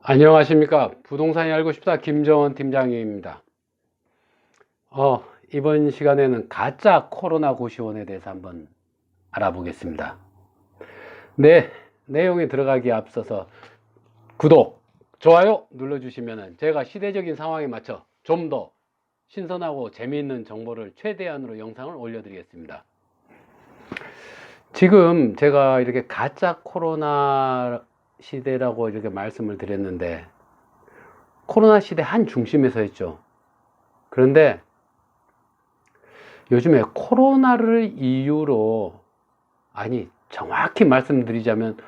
안녕하십니까. 부동산이 알고 싶다 김정원 팀장입니다. 이번 시간에는 가짜 코로나 고시원에 대해서 한번 알아보겠습니다. 네, 내용에 들어가기에 앞서서 구독, 좋아요 눌러주시면 제가 시대적인 상황에 맞춰 좀 더 신선하고 재미있는 정보를 최대한으로 영상을 올려드리겠습니다. 지금 제가 이렇게 가짜 코로나 시대라고 이렇게 말씀을 드렸는데 코로나 시대 한 중심에서 했죠. 그런데 요즘에 코로나를 이유로, 아니 정확히 말씀드리자면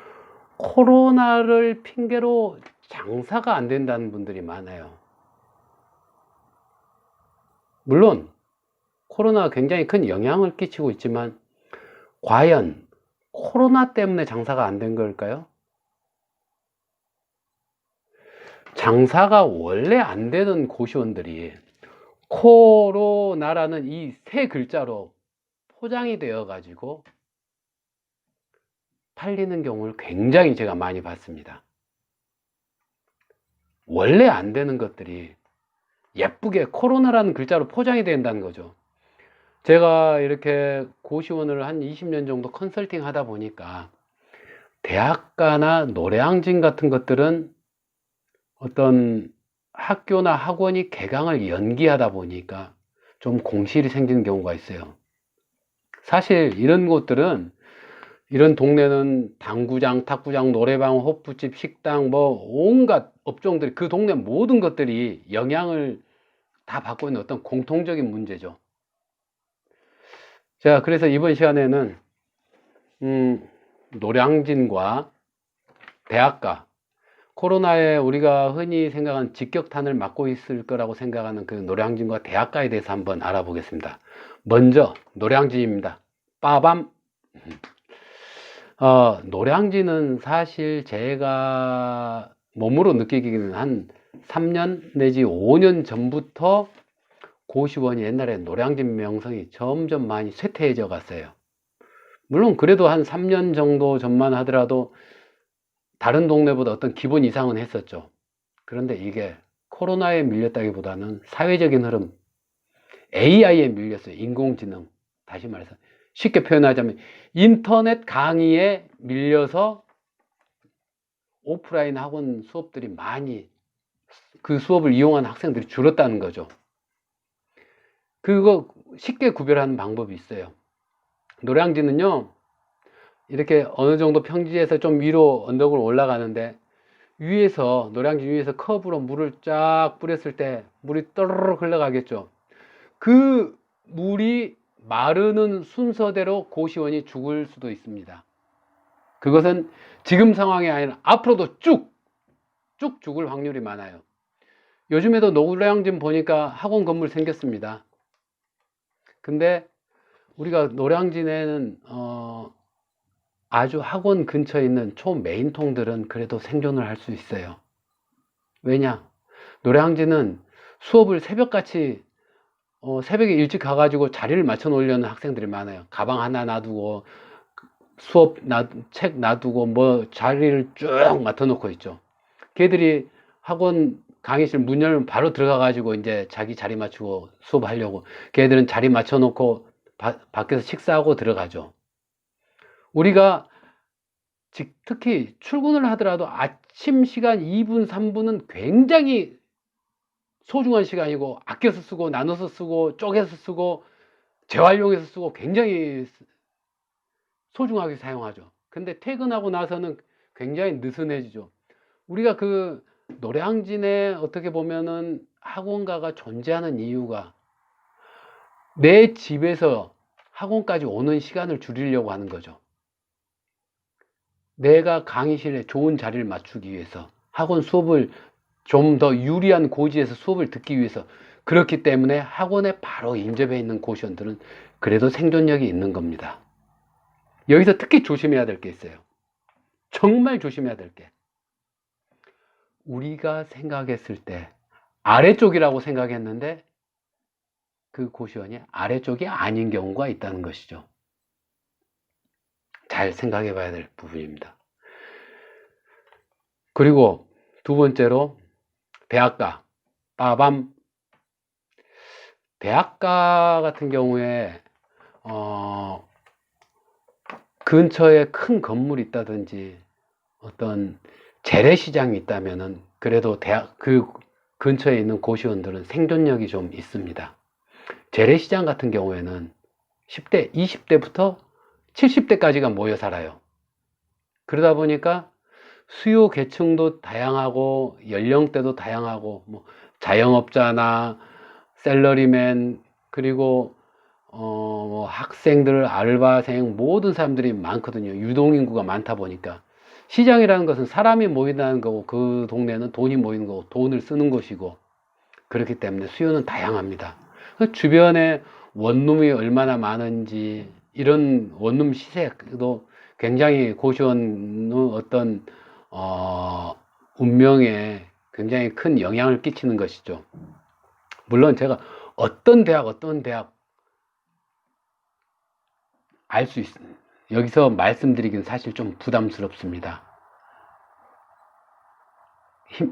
코로나를 핑계로 장사가 안 된다는 분들이 많아요. 물론 코로나가 굉장히 큰 영향을 끼치고 있지만 과연 코로나 때문에 장사가 안 된 걸까요? 장사가 원래 안 되는 고시원들이 코로나라는 이 세 글자로 포장이 되어 가지고 팔리는 경우를 굉장히 제가 많이 봤습니다. 원래 안 되는 것들이 예쁘게 코로나라는 글자로 포장이 된다는 거죠. 제가 이렇게 고시원을 한 20년 정도 컨설팅 하다 보니까 대학가나 노래항진 같은 것들은 어떤 학교나 학원이 개강을 연기하다 보니까 좀 공실이 생기는 경우가 있어요. 사실 이런 곳들은, 이런 동네는 당구장, 탁구장, 노래방, 호프집, 식당, 뭐 온갖 업종들이, 그 동네 모든 것들이 영향을 다 받고 있는 어떤 공통적인 문제죠. 자, 그래서 이번 시간에는 노량진과 대학가, 코로나에 우리가 흔히 생각하는 직격탄을 맞고 있을 거라고 생각하는 그 노량진과 대학가에 대해서 한번 알아보겠습니다. 먼저 노량진입니다. 빠밤. 노량진은 사실 제가 몸으로 느끼기는 한 3년 내지 5년 전부터 고시원이, 옛날에 노량진 명성이 점점 많이 쇠퇴해져 갔어요. 물론 그래도 한 3년 정도 전만 하더라도 다른 동네보다 어떤 기본 이상은 했었죠. 그런데 이게 코로나에 밀렸다기보다는 사회적인 흐름, AI에 밀렸어요. 인공지능. 다시 말해서 쉽게 표현하자면 인터넷 강의에 밀려서 오프라인 학원 수업들이 많이, 그 수업을 이용하는 학생들이 줄었다는 거죠. 그거 쉽게 구별하는 방법이 있어요. 노량진은요, 이렇게 어느 정도 평지에서 좀 위로 언덕으로 올라가는데, 위에서, 노량진 위에서 컵으로 물을 쫙 뿌렸을 때 물이 떠르르 흘러가겠죠. 그 물이 마르는 순서대로 고시원이 죽을 수도 있습니다. 그것은 지금 상황이 아니라 앞으로도 쭉 죽을 확률이 많아요. 요즘에도 노량진 보니까 학원 건물 생겼습니다. 근데 우리가 노량진에는 아주 학원 근처에 있는 초메인통들은 그래도 생존을 할 수 있어요. 왜냐? 노량진은 수업을 새벽같이, 새벽에 일찍 가가지고 자리를 맞춰 놓으려는 학생들이 많아요. 가방 하나 놔두고, 책 놔두고, 뭐 자리를 쭉 맡아 놓고 있죠. 걔들이 학원 강의실 문 열면 바로 들어가가지고 이제 자기 자리 맞추고 수업하려고. 걔들은 자리 맞춰 놓고 밖에서 식사하고 들어가죠. 우리가 특히 출근을 하더라도 아침 시간 2분, 3분은 굉장히 소중한 시간이고, 아껴서 쓰고, 나눠서 쓰고, 쪼개서 쓰고, 재활용해서 쓰고, 굉장히 소중하게 사용하죠. 근데 퇴근하고 나서는 굉장히 느슨해지죠. 우리가 그 노량진에 어떻게 보면은 학원가가 존재하는 이유가 내 집에서 학원까지 오는 시간을 줄이려고 하는 거죠. 내가 강의실에 좋은 자리를 맞추기 위해서, 학원 수업을 좀 더 유리한 고지에서 수업을 듣기 위해서. 그렇기 때문에 학원에 바로 인접해 있는 고시원들은 그래도 생존력이 있는 겁니다. 여기서 특히 조심해야 될 게 있어요. 정말 조심해야 될 게, 우리가 생각했을 때 아래쪽이라고 생각했는데 그 고시원이 아래쪽이 아닌 경우가 있다는 것이죠. 잘 생각해 봐야 될 부분입니다. 그리고 두 번째로 대학가. 빠밤. 대학가 같은 경우에 근처에 큰 건물이 있다든지 어떤 재래시장이 있다면은 그래도 그 근처에 있는 고시원들은 생존력이 좀 있습니다. 재래시장 같은 경우에는 10대, 20대부터 70대까지가 모여 살아요. 그러다 보니까 수요 계층도 다양하고 연령대도 다양하고 뭐 자영업자나 셀러리맨 그리고 뭐 학생들, 알바생 모든 사람들이 많거든요. 유동인구가 많다 보니까 시장이라는 것은 사람이 모인다는 거고 그 동네는 돈이 모이는 거고 돈을 쓰는 곳이고 그렇기 때문에 수요는 다양합니다. 주변에 원룸이 얼마나 많은지 이런 원룸 시세도 굉장히 고시원의 어떤 운명에 굉장히 큰 영향을 끼치는 것이죠. 물론 제가 어떤 대학 알 수 있습니다. 여기서 말씀드리긴 사실 좀 부담스럽습니다.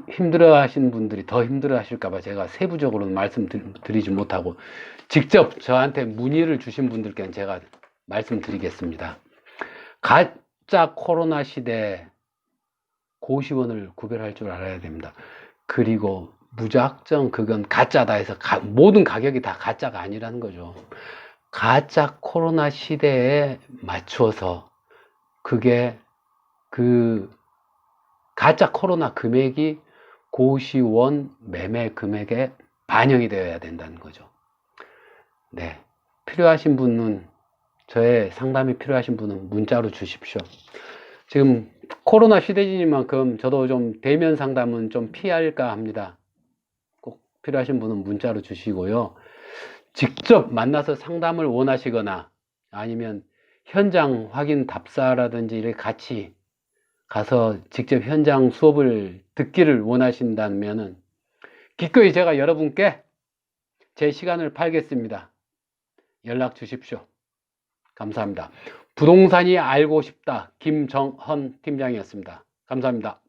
힘들어 하시는 분들이 더 힘들어 하실까봐 제가 세부적으로는 말씀드리지 못하고 직접 저한테 문의를 주신 분들께는 제가 말씀드리겠습니다. 가짜 코로나 시대에 고시원을 구별할 줄 알아야 됩니다. 그리고 무작정 그건 가짜다 해서 모든 가격이 다 가짜가 아니라는 거죠. 가짜 코로나 시대에 맞추어서 그게 그 가짜 코로나 금액이 고시원 매매 금액에 반영이 되어야 된다는 거죠. 네, 필요하신 분은 저의 상담이 필요하신 분은 문자로 주십시오. 지금 코로나 시대이니만큼 저도 좀 대면 상담은 좀 피할까 합니다. 꼭 필요하신 분은 문자로 주시고요. 직접 만나서 상담을 원하시거나 아니면 현장 확인 답사라든지 이렇게 같이 가서 직접 현장 수업을 듣기를 원하신다면은 기꺼이 제가 여러분께 제 시간을 팔겠습니다. 연락 주십시오. 감사합니다. 부동산이 알고 싶다 김정헌 팀장이었습니다. 감사합니다.